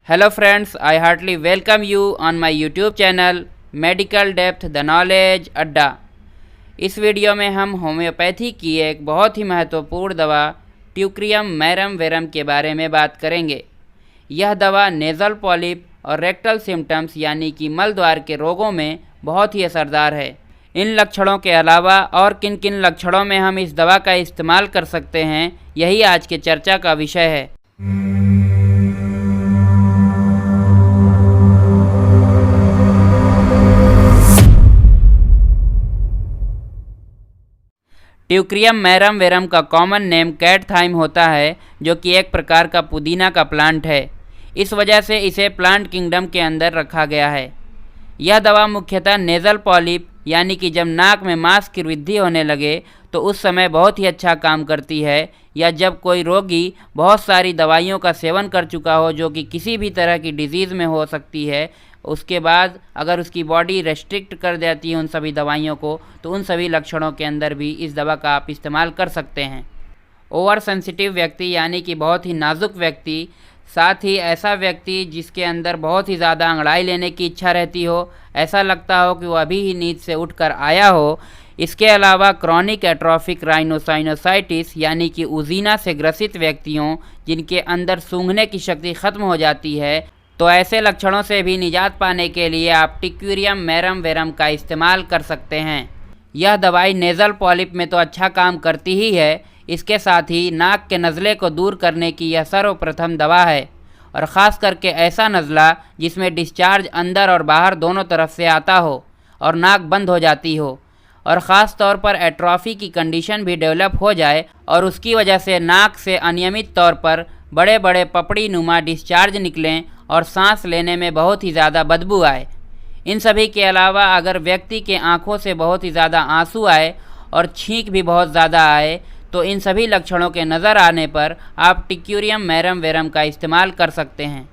Hello friends, I heartily welcome you on my YouTube channel medical depth the knowledge अड्डा। इस video में हम homeopathy की एक बहुत ही महत्वपूर्ण दवा ट्यूक्रियम मैरम वेरम के बारे में बात करेंगे। यह दवा नेज़ल पॉलिप और रेक्टल सिम्टम्स यानी कि मल द्वार के रोगों में बहुत ही असरदार है। इन लक्षणों के अलावा और किन किन लक्षणों में हम इस दवा का इस्तेमाल कर सकते हैं, यही आज के चर्चा का विषय है। ट्यूक्रियम मैरम वेरम का कॉमन नेम कैट थाइम होता है, जो कि एक प्रकार का पुदीना का प्लांट है। इस वजह से इसे प्लांट किंगडम के अंदर रखा गया है। यह दवा मुख्यतः नेज़ल पॉलिप यानी कि जब नाक में मांस की वृद्धि होने लगे तो उस समय बहुत ही अच्छा काम करती है, या जब कोई रोगी बहुत सारी दवाइयों का सेवन कर चुका हो जो कि किसी भी तरह की डिजीज़ में हो सकती है, उसके बाद अगर उसकी बॉडी रेस्ट्रिक्ट कर देती है उन सभी दवाइयों को, तो उन सभी लक्षणों के अंदर भी इस दवा का आप इस्तेमाल कर सकते हैं। ओवर सेंसिटिव व्यक्ति यानी कि बहुत ही नाजुक व्यक्ति, साथ ही ऐसा व्यक्ति जिसके अंदर बहुत ही ज़्यादा अंगड़ाई लेने की इच्छा रहती हो, ऐसा लगता हो कि वो अभी ही नींद से उठकर आया हो। इसके अलावा क्रॉनिक एट्रोफिक राइनोसाइनोसाइटिस यानी कि उजीना से ग्रसित व्यक्तियों जिनके अंदर सूंघने की शक्ति खत्म हो जाती है, तो ऐसे लक्षणों से भी निजात पाने के लिए आप ट्यूक्रियम मैरम वेरम का इस्तेमाल कर सकते हैं। यह दवाई नेज़ल पॉलिप में तो अच्छा काम करती ही है, इसके साथ ही नाक के नज़ले को दूर करने की यह सर्वप्रथम दवा है, और ख़ास करके ऐसा नज़ला जिसमें डिस्चार्ज अंदर और बाहर दोनों तरफ से आता हो और नाक बंद हो जाती हो, और ख़ास तौर पर एट्रोफी की कंडीशन भी डेवलप हो जाए और उसकी वजह से नाक से अनियमित तौर पर बड़े बड़े पपड़ी नुमा डिस्चार्ज निकलें और सांस लेने में बहुत ही ज़्यादा बदबू आए। इन सभी के अलावा अगर व्यक्ति के आँखों से बहुत ही ज़्यादा आंसू आए और छींक भी बहुत ज़्यादा आए, तो इन सभी लक्षणों के नज़र आने पर आप ट्यूक्रियम मैरम वेरम का इस्तेमाल कर सकते हैं।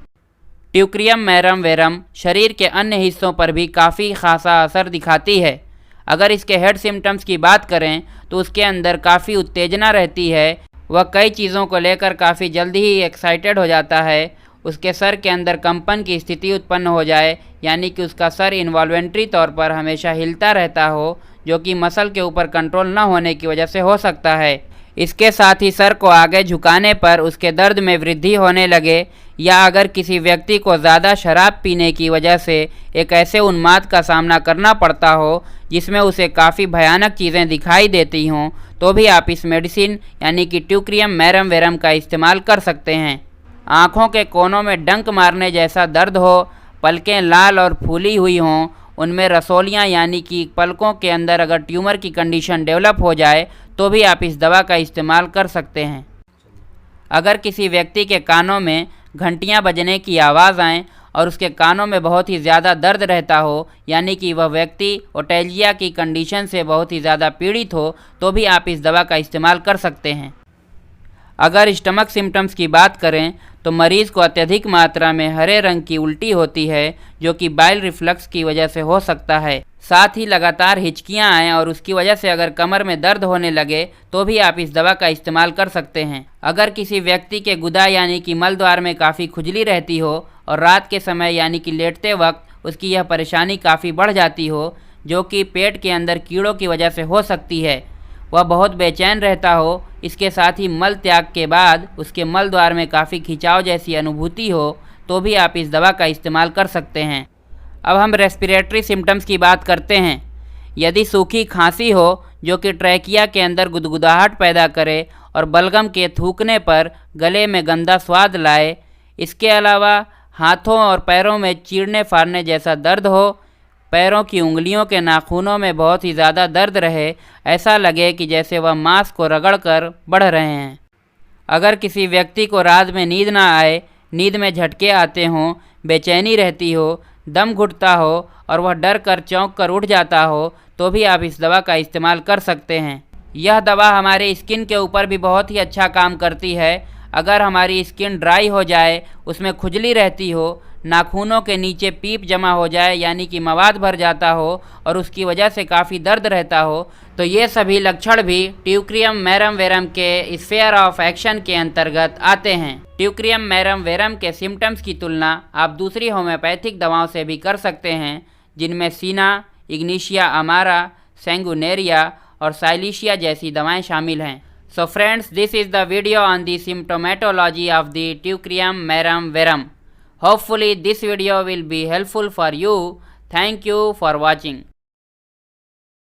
ट्यूक्रियम मैरम वेरम शरीर के अन्य हिस्सों पर भी काफ़ी खासा असर दिखाती है। अगर इसके हेड सिम्टम्स की बात करें तो उसके अंदर काफ़ी उत्तेजना रहती है, वह कई चीज़ों को लेकर काफ़ी जल्दी ही एक्साइटेड हो जाता है। उसके सर के अंदर कंपन की स्थिति उत्पन्न हो जाए, यानी कि उसका सर इन्वॉल्वेंट्री तौर पर हमेशा हिलता रहता हो, जो कि मसल के ऊपर कंट्रोल न होने की वजह से हो सकता है। इसके साथ ही सर को आगे झुकाने पर उसके दर्द में वृद्धि होने लगे, या अगर किसी व्यक्ति को ज़्यादा शराब पीने की वजह से एक ऐसे उन्माद का सामना करना पड़ता हो जिसमें उसे काफ़ी भयानक चीज़ें दिखाई देती हों, तो भी आप इस मेडिसिन यानी कि ट्यूक्रियम मैरम वेरम का इस्तेमाल कर सकते हैं। आँखों के कोनों में डंक मारने जैसा दर्द हो, पलकें लाल और फूली हुई हों, उनमें रसोलियाँ यानी कि पलकों के अंदर अगर ट्यूमर की कंडीशन डेवलप हो जाए, तो भी आप इस दवा का इस्तेमाल कर सकते हैं। अगर किसी व्यक्ति के कानों में घंटियाँ बजने की आवाज़ आए और उसके कानों में बहुत ही ज़्यादा दर्द रहता हो, यानी कि वह व्यक्ति ओटेल्जिया की कंडीशन से बहुत ही ज़्यादा पीड़ित हो, तो भी आप इस दवा का इस्तेमाल कर सकते हैं। अगर स्टमक सिम्टम्स की बात करें तो मरीज़ को अत्यधिक मात्रा में हरे रंग की उल्टी होती है, जो कि बाइल रिफ्लक्स की वजह से हो सकता है। साथ ही लगातार हिचकियाँ आएँ और उसकी वजह से अगर कमर में दर्द होने लगे, तो भी आप इस दवा का इस्तेमाल कर सकते हैं। अगर किसी व्यक्ति के गुदा यानी कि मल द्वार में काफ़ी खुजली रहती हो और रात के समय यानी कि लेटते वक्त उसकी यह परेशानी काफ़ी बढ़ जाती हो, जो कि पेट के अंदर कीड़ों की वजह से हो सकती है, वह बहुत बेचैन रहता हो, इसके साथ ही मल त्याग के बाद उसके मल द्वार में काफ़ी खिंचाव जैसी अनुभूति हो, तो भी आप इस दवा का इस्तेमाल कर सकते हैं। अब हम रेस्पिरेटरी सिम्टम्स की बात करते हैं। यदि सूखी खांसी हो जो कि ट्रैकिया के अंदर गुदगुदाहट पैदा करे और बलगम के थूकने पर गले में गंदा स्वाद लाए, इसके अलावा हाथों और पैरों में चीरने फाड़ने जैसा दर्द हो, पैरों की उंगलियों के नाखूनों में बहुत ही ज़्यादा दर्द रहे, ऐसा लगे कि जैसे वह मांस को रगड़कर बढ़ रहे हैं। अगर किसी व्यक्ति को रात में नींद ना आए, नींद में झटके आते हों, बेचैनी रहती हो, दम घुटता हो और वह डर कर चौंक कर उठ जाता हो, तो भी आप इस दवा का इस्तेमाल कर सकते हैं। यह दवा हमारे स्किन के ऊपर भी बहुत ही अच्छा काम करती है। अगर हमारी स्किन ड्राई हो जाए, उसमें खुजली रहती हो, नाखूनों के नीचे पीप जमा हो जाए यानी कि मवाद भर जाता हो और उसकी वजह से काफ़ी दर्द रहता हो, तो ये सभी लक्षण भी ट्यूक्रियम मैरम वेरम के स्फीयर ऑफ एक्शन के अंतर्गत आते हैं। ट्यूक्रियम मैरम वेरम के सिम्टम्स की तुलना आप दूसरी होम्योपैथिक दवाओं से भी कर सकते हैं, जिनमें सीना, इग्निशिया अमारा, सैंगुनेरिया और साइलिशिया जैसी दवाएं शामिल हैं। So friends, this is the video on the symptomatology of the Teucrium marum verum. Hopefully this video will be helpful for you. Thank you for watching.